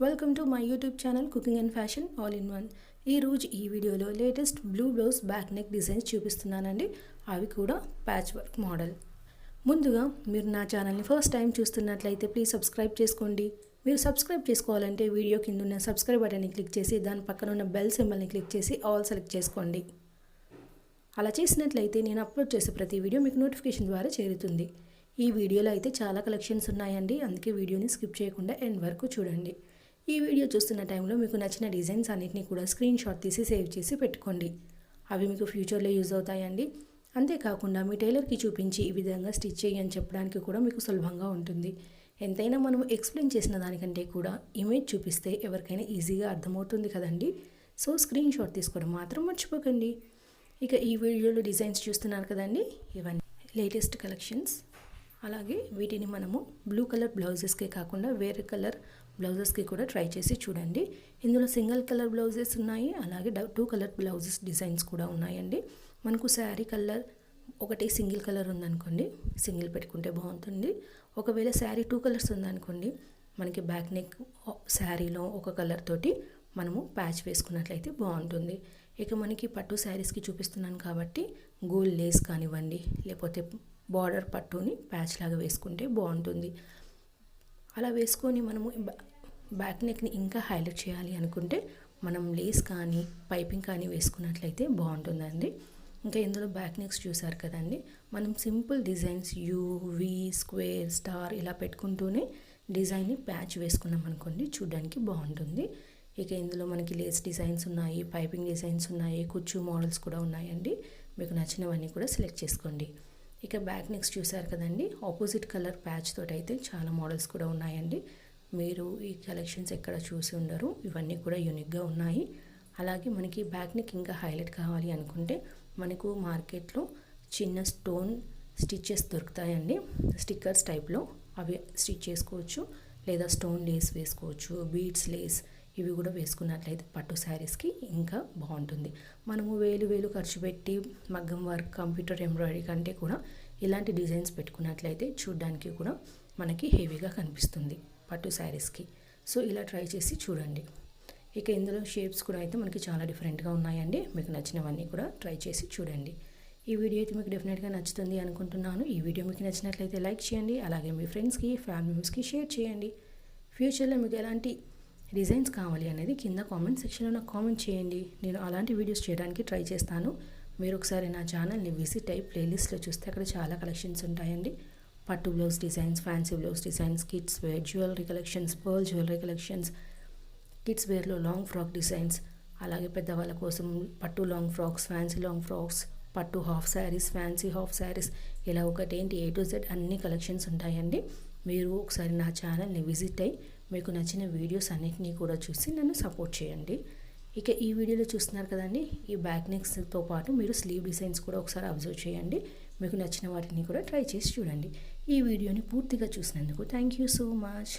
Welcome to my YouTube channel cooking and fashion all in one. ఈరోజు ఈ వీడియోలో latest blue blouse back neck designs చూపిస్తున్నానండి. అవి కూడా ప్యాచ్ వర్క్ మోడల్. ముందుగా మీరు నా ఛానల్ని ఫస్ట్ టైం చూస్తున్నట్లయితే ప్లీజ్ సబ్స్క్రైబ్ చేసుకోండి. మీరు సబ్స్క్రైబ్ చేసుకోవాలంటే వీడియో కింద ఉన్న సబ్స్క్రైబ్ బటన్ని క్లిక్ చేసి దాని పక్కన ఉన్న బెల్ సింబల్ని క్లిక్ చేసి ఆల్ సెలెక్ట్ చేసుకోండి. అలా చేసినట్లయితే నేను అప్లోడ్ చేసే ప్రతి వీడియో మీకు నోటిఫికేషన్ ద్వారా చేరుతుంది. ఈ వీడియోలో అయితే చాలా కలెక్షన్స్ ఉన్నాయండి, అందుకే వీడియోని స్కిప్ చేయకుండా ఎండ్ వరకు చూడండి. ఈ వీడియో చూస్తున్న టైంలో మీకు నచ్చిన డిజైన్స్ అన్నిటిని కూడా స్క్రీన్ షాట్ తీసి సేవ్ చేసి పెట్టుకోండి. అవి మీకు ఫ్యూచర్లో యూజ్ అవుతాయండి. అంతేకాకుండా మీ టైలర్కి చూపించి ఈ విధంగా స్టిచ్ చేయని చెప్పడానికి కూడా మీకు సులభంగా ఉంటుంది. ఎంతైనా మనం ఎక్స్ప్లెయిన్ చేసిన దానికంటే కూడా ఇమేజ్ చూపిస్తే ఎవరికైనా ఈజీగా అర్థమవుతుంది కదండి. సో స్క్రీన్ షాట్ తీసుకోవడం మాత్రం మర్చిపోకండి. ఇక ఈ వీడియోలో డిజైన్స్ చూస్తున్నారు కదండి, ఇవన్నీ లేటెస్ట్ కలెక్షన్స్. అలాగే వీటిని మనము బ్లూ కలర్ బ్లౌజెస్కే కాకుండా వేరే కలర్ బ్లౌజెస్కి కూడా ట్రై చేసి చూడండి. ఇందులో సింగిల్ కలర్ బ్లౌజెస్ ఉన్నాయి, అలాగే 2 కలర్ బ్లౌజెస్ డిజైన్స్ కూడా ఉన్నాయండి. మనకు శారీ కలర్ ఒకటి సింగిల్ కలర్ ఉందనుకోండి, సింగిల్ పెట్టుకుంటే బాగుంటుంది. ఒకవేళ శారీ 2 కలర్స్ ఉందనుకోండి, మనకి బ్యాక్ నెక్ శారీలో ఒక కలర్ తోటి మనము ప్యాచ్ వేసుకున్నట్లయితే బాగుంటుంది. ఇక మనకి పట్టు శారీస్కి చూపిస్తున్నాను కాబట్టి గోల్డ్ లేస్ కానివ్వండి, లేకపోతే బార్డర్ పట్టుని ప్యాచ్ లాగా వేసుకుంటే బాగుంటుంది. అలా వేసుకొని మనము బ్యాక్ నెక్ని ఇంకా హైలైట్ చేయాలి అనుకుంటే మనం లేస్ కానీ పైపింగ్ కానీ వేసుకున్నట్లయితే బాగుంటుందండి. ఇంకా ఇందులో బ్యాక్ నెక్స్ చూసారు కదండి, మనం simple designs U, V, square, star ఇలా పెట్టుకుంటూనే డిజైన్ని ప్యాచ్ వేసుకున్నాం అనుకోండి, చూడడానికి బాగుంటుంది. ఇక ఇందులో మనకి లేస్ డిజైన్స్ ఉన్నాయి, పైపింగ్ డిజైన్స్ ఉన్నాయి, కుచ్చు మోడల్స్ కూడా ఉన్నాయండి. మీకు నచ్చినవన్నీ కూడా సెలెక్ట్ చేసుకోండి. ఇక బ్యాక్ నెక్స్ చూసారు కదండి, ఆపోజిట్ కలర్ ప్యాచ్ తోటి అయితే చాలా మోడల్స్ కూడా ఉన్నాయండి. మీరు ఈ కలెక్షన్స్ ఎక్కడ చూసి ఉండరు, ఇవన్నీ కూడా యూనిక్గా ఉన్నాయి. అలాగే మనకి బ్యాక్ నెక్ ఇంకా హైలైట్ కావాలి అనుకుంటే మనకు మార్కెట్లో చిన్న స్టోన్ స్టిచ్చెస్ దొరుకుతాయండి, స్టిక్కర్స్ టైప్లో. అవి స్టిచ్ చేసుకోవచ్చు, లేదా స్టోన్ లేస్ వేసుకోవచ్చు, బీడ్స్ లేస్ ఇవి కూడా వేసుకున్నట్లయితే పట్టు శారీస్కి ఇంకా బాగుంటుంది. మనము వేలు ఖర్చు పెట్టి మగ్గం వర్క్, కంప్యూటర్ ఎంబ్రాయిడరీ కంటే కూడా ఇలాంటి డిజైన్స్ పెట్టుకున్నట్లయితే చూడడానికి కూడా మనకి హెవీగా కనిపిస్తుంది పట్టు శారీస్కి. సో ఇలా ట్రై చేసి చూడండి. ఇక ఇందులో షేప్స్ కూడా అయితే మనకి చాలా డిఫరెంట్గా ఉన్నాయండి. మీకు నచ్చినవన్నీ కూడా ట్రై చేసి చూడండి. ఈ వీడియో అయితే మీకు డెఫినెట్గా నచ్చుతుంది అనుకుంటున్నాను. ఈ వీడియో మీకు నచ్చినట్లయితే లైక్ చేయండి, అలాగే మీ ఫ్రెండ్స్కి, ఫ్యామిలీ మెంబర్స్కి షేర్ చేయండి. ఫ్యూచర్లో మీకు ఎలాంటి డిజైన్స్ కావాలి అనేది కింద కామెంట్ సెక్షన్లో నాకు కామెంట్ చేయండి. నేను అలాంటి వీడియోస్ చేయడానికి ట్రై చేస్తాను. మీరు ఒకసారి నా ఛానల్ని విజిట్ అయ్యి ప్లేలిస్ట్లో చూస్తే అక్కడ చాలా కలెక్షన్స్ ఉంటాయండి. పట్టు blouse designs, fancy blouse designs, kids wear, jewellery collections, pearl jewellery collections, kids వేర్లో లాంగ్ ఫ్రాక్ డిజైన్స్, అలాగే పెద్దవాళ్ళ కోసం పట్టు long frocks, fancy long frocks, పట్టు half sarees, fancy half sarees, ఇలా ఒకటేంటి A to Z అన్ని కలెక్షన్స్ ఉంటాయండి. మీరు ఒకసారి నా ఛానల్ని విజిట్ అయ్యి మీకు నచ్చిన వీడియోస్ అన్నిటినీ కూడా చూసి నన్ను సపోర్ట్ చేయండి. ఇక ఈ వీడియోలో చూస్తున్నారు కదండి, ఈ బ్యాక్ నెక్స్తో పాటు మీరు స్లీవ్ డిజైన్స్ కూడా ఒకసారి అబ్జర్వ్ చేయండి. మీకు నచ్చిన వాటిని కూడా ట్రై చేసి చూడండి. ఈ వీడియోని పూర్తిగా చూసినందుకు థ్యాంక్ యూ సో మచ్.